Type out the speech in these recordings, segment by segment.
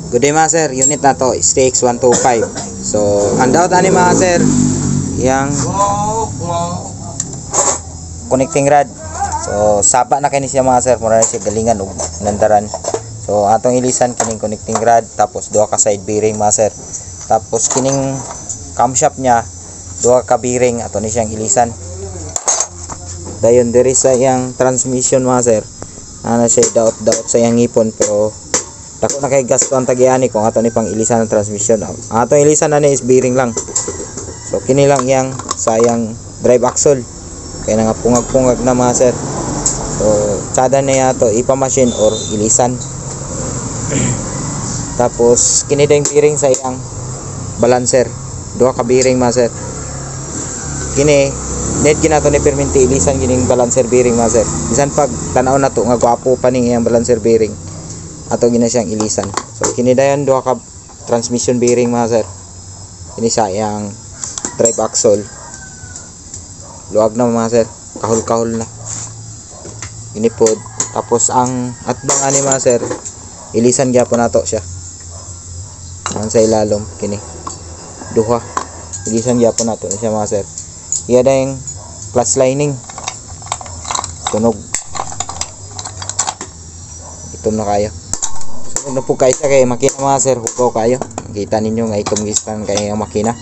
Good day mga sir, unit na to STX125. So ang daot ani mga sir, yang connecting rod. So sapa na kini siya mga sir, mura na siya galingan ug nandaran. So atong ilisan kining connecting rod, tapos duha ka side bearing mga sir. Tapos kining camshaft niya, duha ka bearing ato ni siyang ilisan. Dayon diri sa iyang transmission mga sir, ana siya daot sa iyang ngipon, pero dako na kay gasto ang tagiani kung ato ni pang ilisan ng transmission. Ato ilisan na ni is bearing lang. So kini lang yang sayang drive axle kay nga pungag na mga sir. So tsada na ato ipa-machine or ilisan. Tapos kini ding bearing sa iyang balancer, duha ka bearing mga sir. Kini net ginato ni perminti ilisan gining balancer bearing mga sir. Bisan pag tanaw na to nga gwapo pa ning iyang balancer bearing, ato gina siyang ilisan. So kini dayon duha ka transmission bearing mga sir. Kini sa iyang drive axle, luag na mga sir, kahul-kahul na kini pod. Tapos ang atbang ani mga sir, ilisan gyapon nato siya. Ang sa ilalom kini duha, ilisan gyapon nato siya mga sir. Iya dayong clutch lining tunog, ito na kayo. Ano po kayo siya kay makina mga sir, hukaw kayo. Makita ninyo nga itong gistan kay ang makina.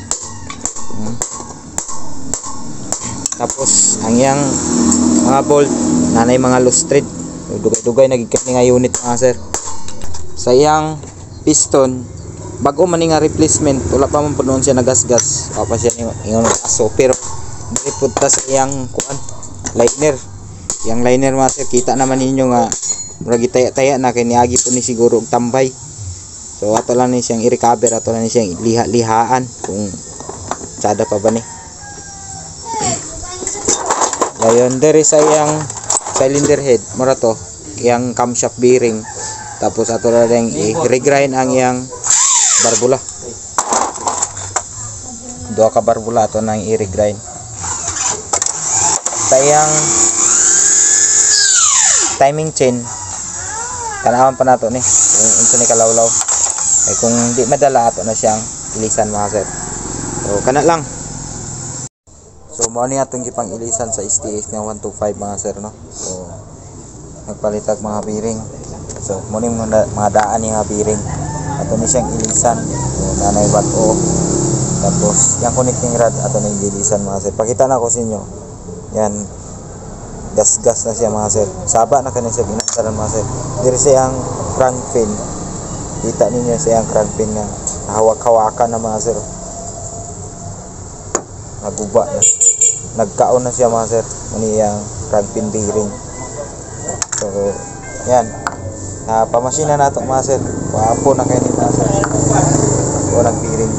Tapos ang yang mga bolt nanay mga loose thread, dugay-dugay nagigkat nga unit mga sir. Sa iyang piston, bago man nga replacement, wala pa man po noon siya nagasgas, wala pa siya ingon aso, pero dipunta sa iyang kuan liner. Yang liner mga sir, kita naman ninyo nga murag taya na kay niagi po ni siguro og tambay. So ato lang ni siyang i-recover, ato lang ni siyang lihaan kung tsada pa ba ni. Dayon dere sa iyang cylinder head, mura to iyang camshaft bearing. Tapos ato lang i-regrind ang iyang barbula. Duha ka barbula ato nang i-regrind. Sa iyang timing chain, tanawan pa nato ni kung unsa ni kalawlaw, ay kung di madala ato na siyang ilisan mga sir. So kana lang. So mao ni atong gipang ilisan sa STX nga 125 mga sir no. So nagpalitag mga bearing. So mo ni mga daan ni nga bearing, ato ni siyang ilisan. So nanay bato, tapos yang connecting rod ato ni ilisan mga sir. Pakita na ko sa inyo yan, gas na siya mga sir. Saba na kanina siya ginagtaran mga sir. Diri siyang crank pin, kita ninyo siyang crank pin nga hawak-hawakan na mga sir. Naguba na, nagkaon na siya mga sir, muni yung crank pin bearing. So yan, pamasina na ito mga sir. Papo na kayo mga sir, o nag bearing.